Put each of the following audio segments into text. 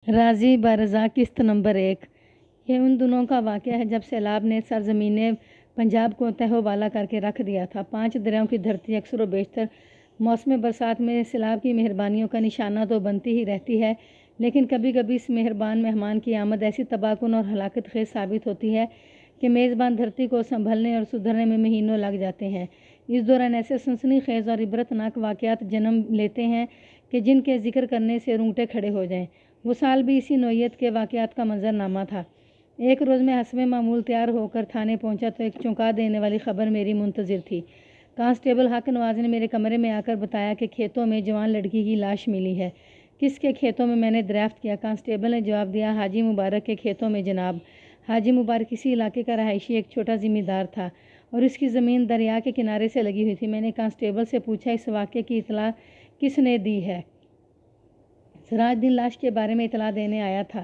راضی بارزاق قسط نمبر 1۔ یہ ان دنوں کا واقعہ ہے جب سیلاب نے سرزمین پنجاب کو تہو بالا کر کے رکھ دیا تھا۔ 5 دریاؤں کی دھرتی اکثر و بیشتر موسم برسات میں سیلاب کی مہربانیوں کا نشانہ تو بنتی ہی رہتی ہے، لیکن کبھی کبھی اس مہربان مہمان کی آمد ایسی تباہ کن اور ہلاکت خیز ثابت ہوتی ہے کہ میزبان دھرتی کو سنبھلنے اور سدھرنے میں مہینوں لگ جاتے ہیں۔ اس دوران ایسے سنسنی خیز اور عبرتناک واقعات جنم لیتے ہیں کہ جن کے ذکر کرنے سے رونگٹے کھڑے ہو جائیں۔ وہ سال بھی اسی نوعیت کے واقعات کا منظرنامہ تھا۔ ایک روز میں حسب معمول تیار ہو کر تھانے پہنچا تو ایک چونکا دینے والی خبر میری منتظر تھی۔ کانسٹیبل حق نواز نے میرے کمرے میں آ کر بتایا کہ کھیتوں میں جوان لڑکی کی لاش ملی ہے۔ کس کے کھیتوں میں؟ میں نے دریافت کیا۔ کانسٹیبل نے جواب دیا، حاجی مبارک کے کھیتوں میں جناب۔ حاجی مبارک اسی علاقے کا رہائشی ایک چھوٹا زمیندار تھا اور اس کی زمین دریا کے کنارے سے لگی ہوئی تھی۔ میں نے کانسٹیبل سے پوچھا، اس واقعے کی اطلاع کس نے دی ہے؟ سراج دن لاش کے بارے میں اطلاع دینے آیا تھا۔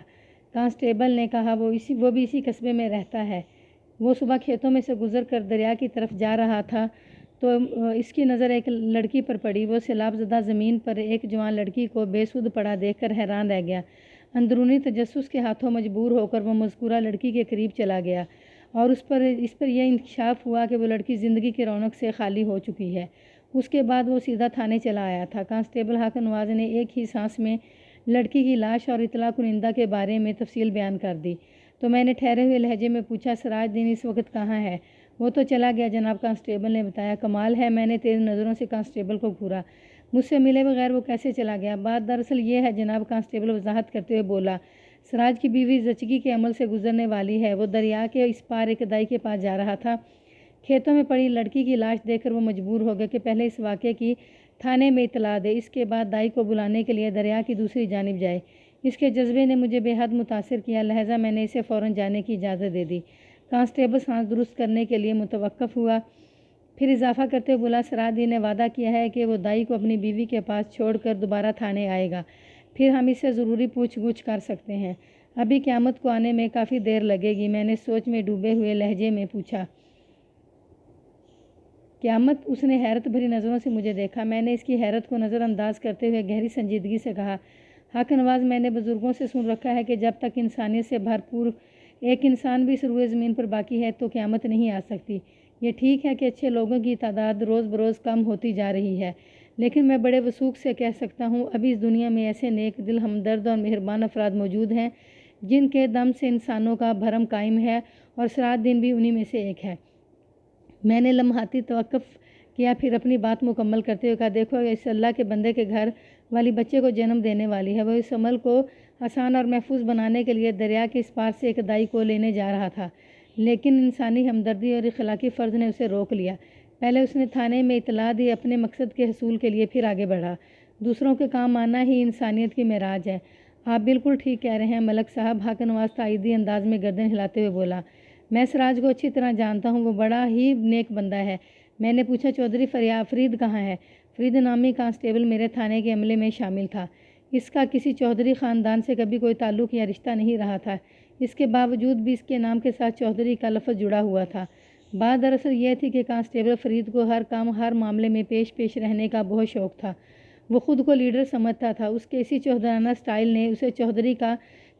کانسٹیبل نے کہا، وہ بھی اسی قصبے میں رہتا ہے۔ وہ صبح کھیتوں میں سے گزر کر دریا کی طرف جا رہا تھا تو اس کی نظر ایک لڑکی پر پڑی۔ وہ سیلاب زدہ زمین پر ایک جوان لڑکی کو بے سود پڑا دیکھ کر حیران رہ گیا۔ اندرونی تجسس کے ہاتھوں مجبور ہو کر وہ مذکورہ لڑکی کے قریب چلا گیا اور اس پر یہ انکشاف ہوا کہ وہ لڑکی زندگی کی رونق سے خالی ہو چکی ہے۔ اس کے بعد وہ سیدھا تھانے چلا آیا تھا۔ کانسٹیبل حق نواز نے ایک ہی سانس میں لڑکی کی لاش اور اطلاع کنندہ کے بارے میں تفصیل بیان کر دی۔ تو میں نے ٹھہرے ہوئے لہجے میں پوچھا، سراج دین اس وقت کہاں ہے؟ وہ تو چلا گیا جناب، کانسٹیبل نے بتایا۔ کمال ہے، میں نے تیز نظروں سے کانسٹیبل کو گھورا۔ مجھ سے ملے بغیر وہ کیسے چلا گیا؟ بات دراصل یہ ہے جناب، کانسٹیبل وضاحت کرتے ہوئے بولا۔ سراج کی بیوی زچگی کے عمل سے گزرنے والی ہے۔ وہ دریا کے اس پار ایک دائی کے پاس جا رہا تھا۔ کھیتوں میں پڑی لڑکی کی لاش دیکھ کر وہ مجبور ہو گیا کہ پہلے اس واقعے کی تھانے میں اطلاع دے، اس کے بعد دائی کو بلانے کے لیے دریا کی دوسری جانب جائے۔ اس کے جذبے نے مجھے بے حد متاثر کیا، لہذا میں نے اسے فوراً جانے کی اجازت دے دی۔ کانسٹیبل سانس درست کرنے کے لیے متوقف ہوا، پھر اضافہ کرتے ہوئے بولا، سراج دین نے وعدہ کیا ہے کہ وہ دائی کو اپنی بیوی کے پاس چھوڑ کر دوبارہ تھانے آئے گا، پھر ہم اس سے ضروری پوچھ گچھ کر سکتے ہیں۔ ابھی قیامت کو آنے میں کافی دیر لگے گی؟ میں نے سوچ میں ڈوبے ہوئے لہجے میں پوچھا۔ قیامت؟ اس نے حیرت بھری نظروں سے مجھے دیکھا۔ میں نے اس کی حیرت کو نظر انداز کرتے ہوئے گہری سنجیدگی سے کہا، حق نواز، میں نے بزرگوں سے سن رکھا ہے کہ جب تک انسانیت سے بھرپور ایک انسان بھی اس روئے زمین پر باقی ہے تو قیامت نہیں آ سکتی۔ یہ ٹھیک ہے کہ اچھے لوگوں کی تعداد روز بروز کم ہوتی جا رہی ہے، لیکن میں بڑے وثوق سے کہہ سکتا ہوں ابھی اس دنیا میں ایسے نیک دل، ہمدرد اور مہربان افراد موجود ہیں جن کے دم سے انسانوں کا بھرم قائم ہے، اور سراج دین بھی انہی میں سے ایک ہے۔ میں نے لمحاتی توقف کیا، پھر اپنی بات مکمل کرتے ہوئے کہا، دیکھو، اس اللہ کے بندے کے گھر والی بچے کو جنم دینے والی ہے۔ وہ اس عمل کو آسان اور محفوظ بنانے کے لیے دریا کے اس پار سے ایک دائی کو لینے جا رہا تھا، لیکن انسانی ہمدردی اور اخلاقی فرض نے اسے روک لیا۔ پہلے اس نے تھانے میں اطلاع دی، اپنے مقصد کے حصول کے لیے پھر آگے بڑھا۔ دوسروں کے کام آنا ہی انسانیت کی معراج ہے۔ آپ بالکل ٹھیک کہہ رہے ہیں ملک صاحب، حق نواز تائیدی انداز میں گردن ہلاتے ہوئے بولا۔ میں سراج کو اچھی طرح جانتا ہوں، وہ بڑا ہی نیک بندہ ہے۔ میں نے پوچھا، چودھری فرید کہاں ہے؟ فرید نامی کانسٹیبل میرے تھانے کے عملے میں شامل تھا۔ اس کا کسی چودھری خاندان سے کبھی کوئی تعلق یا رشتہ نہیں رہا تھا، اس کے باوجود بھی اس کے نام کے ساتھ چودھری کا لفظ جڑا ہوا تھا۔ بات دراصل یہ تھی کہ کانسٹیبل فرید کو ہر کام ہر معاملے میں پیش رہنے کا بہت شوق تھا۔ وہ خود کو لیڈر سمجھتا تھا۔ اس کے اسی چوہدرانہ سٹائل نے اسے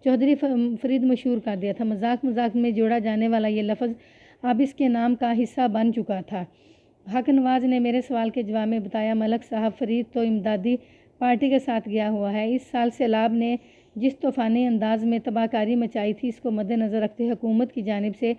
چودھری فرید مشہور کر دیا تھا۔ مذاق میں جوڑا جانے والا یہ لفظ اب اس کے نام کا حصہ بن چکا تھا۔ حق نواز نے میرے سوال کے جواب میں بتایا، ملک صاحب، فرید تو امدادی پارٹی کے ساتھ گیا ہوا ہے۔ اس سال سیلاب نے جس طوفانی انداز میں تباہ کاری مچائی تھی، اس کو مد نظر رکھتے حکومت کی جانب سے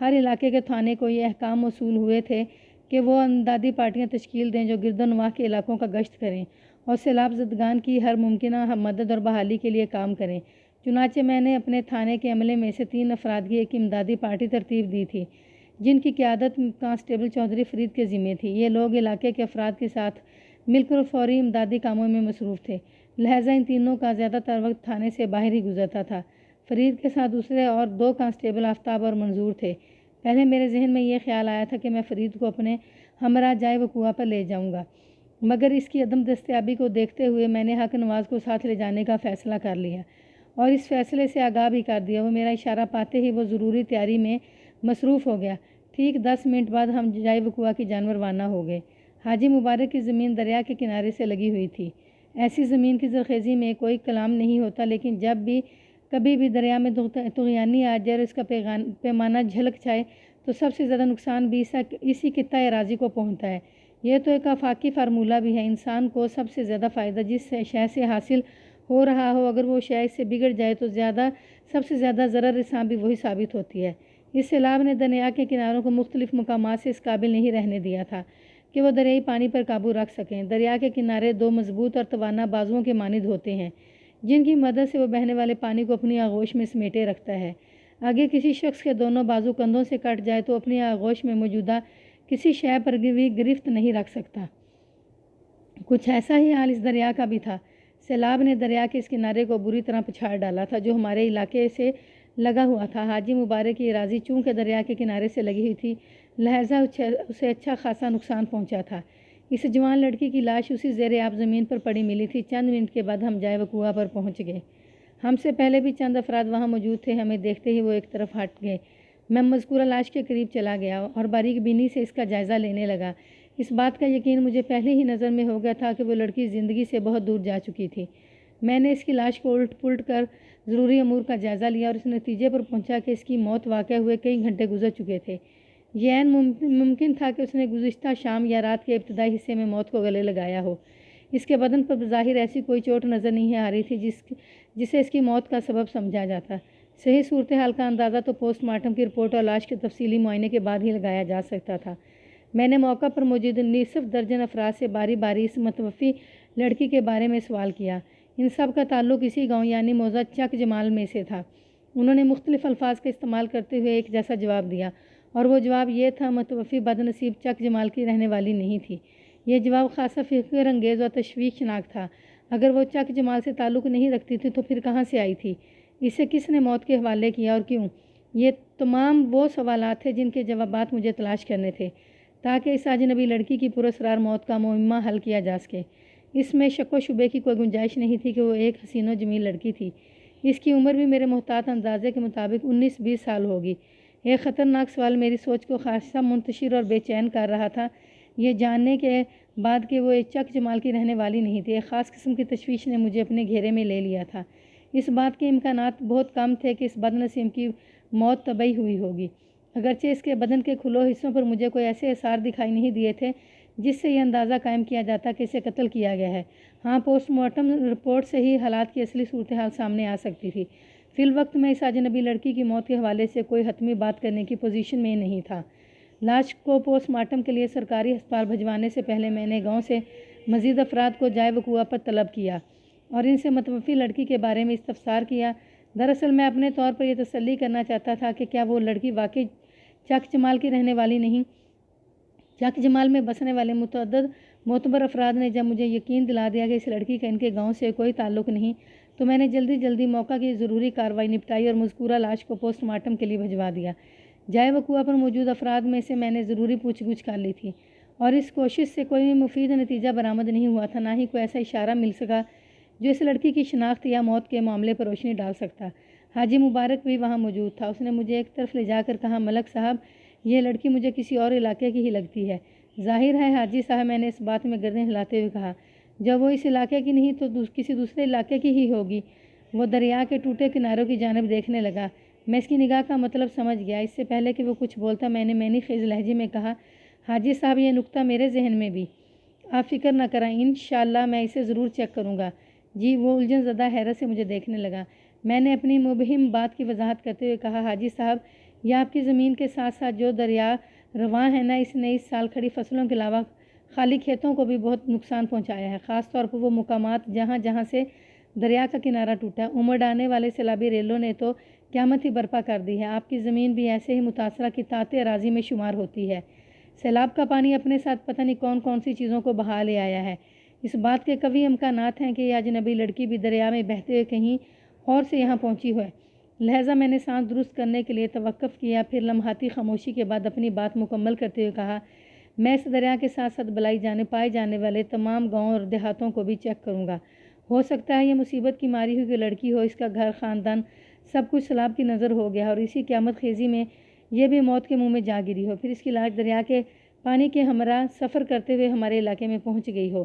ہر علاقے کے تھانے کو یہ احکام موصول ہوئے تھے کہ وہ امدادی پارٹیاں تشکیل دیں جو گرد و نواح کے علاقوں کا گشت کریں اور سیلاب زدگان کی ہر ممکنہ مدد اور بحالی کے لیے کام کریں۔ چنانچہ میں نے اپنے تھانے کے عملے میں سے 3 افراد کی ایک امدادی پارٹی ترتیب دی تھی، جن کی قیادت کانسٹیبل چودھری فرید کے ذمے تھی۔ یہ لوگ علاقے کے افراد کے ساتھ مل کر فوری امدادی کاموں میں مصروف تھے، لہٰذا ان تینوں کا زیادہ تر وقت تھانے سے باہر ہی گزرتا تھا۔ فرید کے ساتھ دوسرے اور 2 کانسٹیبل آفتاب اور منظور تھے۔ پہلے میرے ذہن میں یہ خیال آیا تھا کہ میں فرید کو اپنے ہمراہ جائے وقوع پر لے جاؤں گا، مگر اس کی عدم دستیابی کو دیکھتے ہوئے میں نے حق نواز کو ساتھ لے جانے کا فیصلہ کر لیا اور اس فیصلے سے آگاہ بھی کر دیا۔ وہ میرا اشارہ پاتے ہی وہ ضروری تیاری میں مصروف ہو گیا۔ ٹھیک 10 منٹ بعد ہم جائے وقوع کی جانب روانہ ہو گئے۔ حاجی مبارک کی زمین دریا کے کنارے سے لگی ہوئی تھی۔ ایسی زمین کی زرخیزی میں کوئی کلام نہیں ہوتا، لیکن جب بھی کبھی بھی دریا میں طغیانی آ جائے اور اس کا پیمانہ جھلک جائے تو سب سے زیادہ نقصان بھی اسی خطۂ اراضی کو پہنچتا ہے۔ یہ تو ایک آفاقی فارمولہ بھی ہے، انسان کو سب سے زیادہ فائدہ جس شے سے حاصل ہو رہا ہو، اگر وہ شے اس سے بگڑ جائے تو سب سے زیادہ ضرر رساں بھی وہی ثابت ہوتی ہے۔ اس سیلاب نے دریا کے کناروں کو مختلف مقامات سے اس قابل نہیں رہنے دیا تھا کہ وہ دریائی پانی پر قابو رکھ سکیں۔ دریا کے کنارے دو مضبوط اور توانا بازوؤں کے مانند ہوتے ہیں جن کی مدد سے وہ بہنے والے پانی کو اپنی آغوش میں سمیٹے رکھتا ہے۔ اگر کسی شخص کے دونوں بازو کندھوں سے کٹ جائے تو اپنی آغوش میں موجودہ کسی شے پر بھی گرفت نہیں رکھ سکتا۔ کچھ ایسا ہی حال اس دریا کا بھی تھا۔ سیلاب نے دریا کے اس کنارے کو بری طرح پچھاڑ ڈالا تھا جو ہمارے علاقے سے لگا ہوا تھا۔ حاجی مبارک کی اراضی چونکہ دریا کے کنارے سے لگی ہوئی تھی، لہذا اسے اچھا خاصا نقصان پہنچا تھا۔ اس جوان لڑکی کی لاش اسی زیر آب زمین پر پڑی ملی تھی۔ چند منٹ کے بعد ہم جائے وقوع پر پہنچ گئے۔ ہم سے پہلے بھی چند افراد وہاں موجود تھے، ہمیں دیکھتے ہی وہ ایک طرف ہٹ گئے۔ میں مذکورہ لاش کے قریب چلا گیا اور باریک بینی سے اس کا جائزہ لینے لگا۔ اس بات کا یقین مجھے پہلے ہی نظر میں ہو گیا تھا کہ وہ لڑکی زندگی سے بہت دور جا چکی تھی۔ میں نے اس کی لاش کو الٹ پلٹ کر ضروری امور کا جائزہ لیا اور اس نتیجے پر پہنچا کہ اس کی موت واقع ہوئے کئی گھنٹے گزر چکے تھے۔ یہ عین ممکن تھا کہ اس نے گزشتہ شام یا رات کے ابتدائی حصے میں موت کو گلے لگایا ہو۔ اس کے بدن پر بظاہر ایسی کوئی چوٹ نظر نہیں آ رہی تھی جسے اس کی موت کا سبب سمجھا جاتا۔ صحیح صورتحال کا اندازہ تو پوسٹ مارٹم کی رپورٹ اور لاش کے تفصیلی معائنے کے بعد ہی لگایا جا سکتا تھا۔ میں نے موقع پر موجود نصف درجن افراد سے باری باری اس متوفی لڑکی کے بارے میں سوال کیا۔ ان سب کا تعلق اسی گاؤں یعنی موضع چک جمال میں سے تھا۔ انہوں نے مختلف الفاظ کا استعمال کرتے ہوئے ایک جیسا جواب دیا، اور وہ جواب یہ تھا: متوفی بد نصیب چک جمال کی رہنے والی نہیں تھی۔ یہ جواب خاصا فکر انگیز اور تشویشناک تھا۔ اگر وہ چک جمال سے تعلق نہیں رکھتی تھی تو پھر کہاں سے آئی تھی؟ اسے کس نے موت کے حوالے کیا اور کیوں؟ یہ تمام وہ سوالات تھے جن کے جوابات مجھے تلاش کرنے تھے تاکہ اس اجنبی لڑکی کی پراسرار موت کا معمہ حل کیا جا سکے۔ اس میں شک و شبے کی کوئی گنجائش نہیں تھی کہ وہ ایک حسین و جمیل لڑکی تھی۔ اس کی عمر بھی میرے محتاط اندازے کے مطابق 19-20 سال ہوگی۔ ایک خطرناک سوال میری سوچ کو خاصا منتشر اور بے چین کر رہا تھا، یہ جاننے کے بعد کہ وہ ایک چک جمال کی رہنے والی نہیں تھی۔ ایک خاص قسم کی تشویش نے مجھے اپنے گھیرے میں لے لیا تھا۔ اس بات کے امکانات بہت کم تھے کہ اس بد نصیب کی موت طبعی ہوئی ہوگی، اگرچہ اس کے بدن کے کھلو حصوں پر مجھے کوئی ایسے آثار دکھائی نہیں دیے تھے جس سے یہ اندازہ قائم کیا جاتا کہ اسے قتل کیا گیا ہے۔ ہاں، پوسٹ مارٹم رپورٹ سے ہی حالات کی اصلی صورتحال سامنے آ سکتی تھی۔ فی الوقت میں اس اجنبی لڑکی کی موت کے حوالے سے کوئی حتمی بات کرنے کی پوزیشن میں نہیں تھا۔ لاش کو پوسٹ مارٹم کے لیے سرکاری ہسپتال بھجوانے سے پہلے میں نے گاؤں سے مزید افراد کو جائے وقوع پر طلب کیا اور ان سے متوفی لڑکی کے بارے میں استفسار کیا۔ دراصل میں اپنے طور پر یہ تسلی کرنا چاہتا تھا کہ کیا وہ لڑکی واقعی چک جمال کی رہنے والی نہیں۔ چک جمال میں بسنے والے متعدد معتبر افراد نے جب مجھے یقین دلا دیا کہ اس لڑکی کا ان کے گاؤں سے کوئی تعلق نہیں تو میں نے جلدی موقع کی ضروری کارروائی نپٹائی اور مذکورہ لاش کو پوسٹ مارٹم کے لیے بھجوا دیا۔ جائے وقوع پر موجود افراد میں سے میں نے ضروری پوچھ گچھ کر لی تھی اور اس کوشش سے کوئی مفید نتیجہ برآمد نہیں ہوا تھا، نہ ہی کوئی ایسا اشارہ مل سکا جو اس لڑکی کی شناخت یا موت کے معاملے پر روشنی ڈال سکتا۔ حاجی مبارک بھی وہاں موجود تھا۔ اس نے مجھے ایک طرف لے جا کر کہا: ملک صاحب، یہ لڑکی مجھے کسی اور علاقے کی ہی لگتی ہے۔ ظاہر ہے حاجی صاحب، میں نے اس بات میں گردن ہلاتے ہوئے کہا، جب وہ اس علاقے کی نہیں تو کسی دوسرے علاقے کی ہی ہوگی۔ وہ دریا کے ٹوٹے کناروں کی جانب دیکھنے لگا۔ میں اس کی نگاہ کا مطلب سمجھ گیا۔ اس سے پہلے کہ وہ کچھ بولتا میں نے معنی خیز لہجے میں کہا: حاجی صاحب، یہ نکتہ میرے ذہن میں بھی۔ آپ فکر نہ کریں، انشاءاللہ میں اسے ضرور چیک کروں گا۔ جی؟ وہ الجھن زدہ حیرت سے مجھے دیکھنے لگا۔ میں نے اپنی مبہم بات کی وضاحت کرتے ہوئے کہا: حاجی صاحب، یہ آپ کی زمین کے ساتھ ساتھ جو دریا رواں ہے نا، اس نے اس سال کھڑی فصلوں کے علاوہ خالی کھیتوں کو بھی بہت نقصان پہنچایا ہے، خاص طور پر وہ مقامات جہاں سے دریا کا کنارہ ٹوٹا۔ امڑ آنے والے سیلابی ریلوں نے تو قیامت ہی برپا کر دی ہے۔ آپ کی زمین بھی ایسے ہی متاثرہ قطعات اراضی میں شمار ہوتی ہے۔ سیلاب کا پانی اپنے ساتھ پتہ نہیں کون سی چیزوں کو بہا لے آیا ہے۔ اس بات کے قوی امکانات ہیں کہ یہ اجنبی لڑکی بھی دریا میں بہتے ہوئے کہیں اور سے یہاں پہنچی ہے۔ لہٰذا میں نے سانس درست کرنے کے لیے توقف کیا، پھر لمحاتی خاموشی کے بعد اپنی بات مکمل کرتے ہوئے کہا: میں اس دریا کے ساتھ ساتھ پائے جانے والے تمام گاؤں اور دیہاتوں کو بھی چیک کروں گا۔ ہو سکتا ہے یہ مصیبت کی ماری ہوئی لڑکی ہو، اس کا گھر خاندان سب کچھ سیلاب کی نظر ہو گیا اور اسی قیامت خیزی میں یہ بھی موت کے منہ میں جا گری ہو، پھر اس کی لاش دریا کے پانی کے ہمراہ سفر کرتے ہوئے ہمارے علاقے میں پہنچ گئی ہو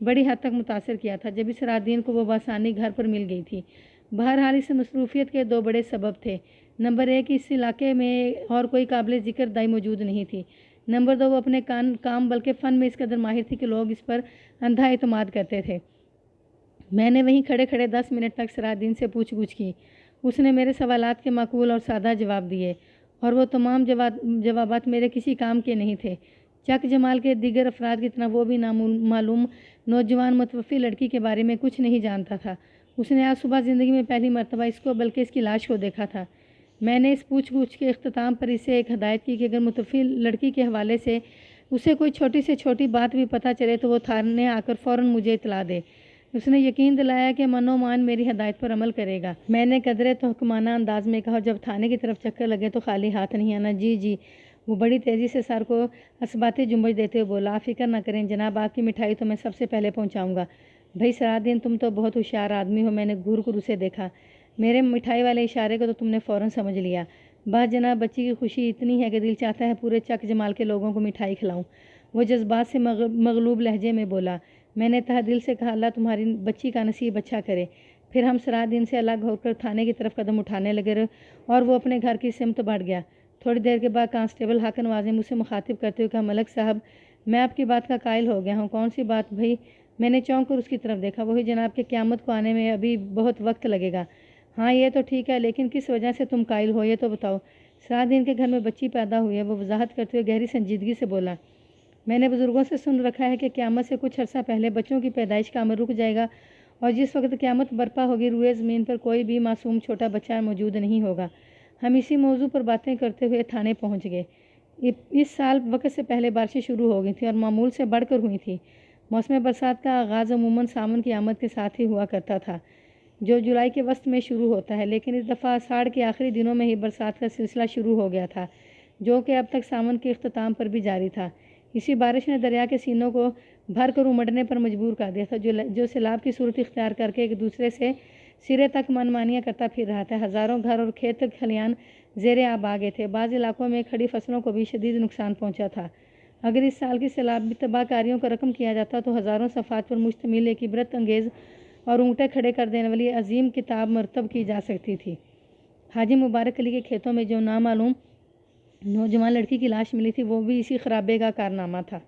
بڑی حد تک متاثر کیا تھا۔ جب اس رات کو وہ بآسانی گھر پر مل گئی تھی۔ بہرحال اس مصروفیت کے 2 بڑے سبب تھے۔ نمبر 1، اس علاقے میں اور کوئی قابل ذکر دائی موجود نہیں تھی۔ نمبر 2، وہ اپنے کام بلکہ فن میں اس قدر ماہر تھی کہ لوگ اس پر اندھا اعتماد کرتے تھے۔ میں نے وہیں کھڑے کھڑے 10 منٹ تک سرادین سے پوچھ گچھ کی۔ اس نے میرے سوالات کے معقول اور سادہ جواب دیے، اور وہ تمام جوابات میرے کسی کام کے نہیں تھے۔ چک جمال کے دیگر افراد کی طرح وہ بھی معلوم نوجوان متوفی لڑکی کے بارے میں کچھ نہیں جانتا تھا۔ اس نے آج صبح زندگی میں پہلی مرتبہ اس کو بلکہ اس کی لاش کو دیکھا تھا۔ میں نے اس پوچھ گچھ کے اختتام پر اسے ایک ہدایت کی کہ اگر متوفی لڑکی کے حوالے سے اسے کوئی چھوٹی سے چھوٹی بات بھی پتہ چلے تو وہ تھانے آ کر فوراً مجھے اطلاع دے۔ اس نے یقین دلایا کہ من و مان میری ہدایت پر عمل کرے گا۔ میں نے قدرے تحکمانہ انداز میں کہا، جب تھانے کی طرف چکر لگے تو خالی ہاتھ نہیں آنا۔ جی جی، وہ بڑی تیزی سے سر کو اثباتی جنبش دیتے ہوئے بولا۔ آپ فکر نہ کریں جناب، آپ کی مٹھائی تو میں سب سے پہلے پہنچاؤں گا۔ بھائی سرادین، تم تو بہت ہوشیار آدمی ہو۔ میں نے گھور کر اسے دیکھا۔ میرے مٹھائی والے اشارے کو تو تم نے فوراً سمجھ لیا۔ بس جناب، بچی کی خوشی اتنی ہے کہ دل چاہتا ہے پورے چک جمال کے لوگوں کو مٹھائی کھلاؤں۔ وہ جذبات سے مغلوب لہجے میں بولا۔ میں نے تہہ دل سے کہا، اللہ تمہاری بچی کا نصیب اچھا کرے۔ پھر ہم سرادین سے الگ ہو کر تھانے کی طرف قدم اٹھانے لگے اور وہ اپنے گھر کی سمت بڑھ گیا۔ تھوڑی دیر کے بعد کانسٹیبل حق نواز نے مجھ سے مخاطب کرتے ہوئے کہا، ملک صاحب، میں آپ کی بات کا قائل ہو گیا ہوں۔ کون سی بات بھائی؟ میں نے چونک کر اس کی طرف دیکھا۔ وہی جناب کہ قیامت کو آنے میں ابھی بہت وقت لگے گا۔ ہاں یہ تو ٹھیک ہے، لیکن کس وجہ سے تم قائل ہو یہ تو بتاؤ۔ سرادین کے گھر میں بچی پیدا ہوئی ہے، وہ وضاحت کرتے ہوئے گہری سنجیدگی سے بولا۔ میں نے بزرگوں سے سن رکھا ہے کہ قیامت سے کچھ عرصہ پہلے بچوں کی پیدائش کا عمل رک جائے گا، اور جس وقت قیامت برپا ہوگی روئے زمین پر کوئی بھی معصوم چھوٹا بچہ موجود نہیں ہوگا۔ ہم اسی موضوع پر باتیں کرتے ہوئے تھانے پہنچ گئے۔ اس سال وقت سے پہلے بارشیں شروع ہو گئی تھیں اور معمول سے بڑھ کر ہوئی تھیں۔ موسم برسات کا آغاز عموماً ساون کی آمد کے ساتھ ہی ہوا کرتا تھا، جو جولائی کے وسط میں شروع ہوتا ہے، لیکن اس دفعہ اساڑھ کے آخری دنوں میں ہی برسات کا سلسلہ شروع ہو گیا تھا، جو کہ اب تک ساون کے اختتام پر بھی جاری تھا۔ اسی بارش نے دریا کے سینوں کو بھر کر امڑنے پر مجبور کر دیا تھا، جو سیلاب کی صورت اختیار کر کے ایک دوسرے سے سرے تک منمانیاں کرتا پھر رہا تھا۔ ہزاروں گھر اور کھیت کھلیان زیر آب آ گئے تھے۔ بعض علاقوں میں کھڑی فصلوں کو بھی شدید نقصان پہنچا تھا۔ اگر اس سال کی سیلابی تباہ کاریوں کا رقم کیا جاتا تو ہزاروں صفحات پر مشتمل ایک عبرت انگیز اور اونگٹے کھڑے کر دینے والی عظیم کتاب مرتب کی جا سکتی تھی۔ حاجی مبارک علی کے کھیتوں میں جو نامعلوم نوجوان لڑکی کی لاش ملی تھی، وہ بھی اسی خرابے کا کارنامہ تھا۔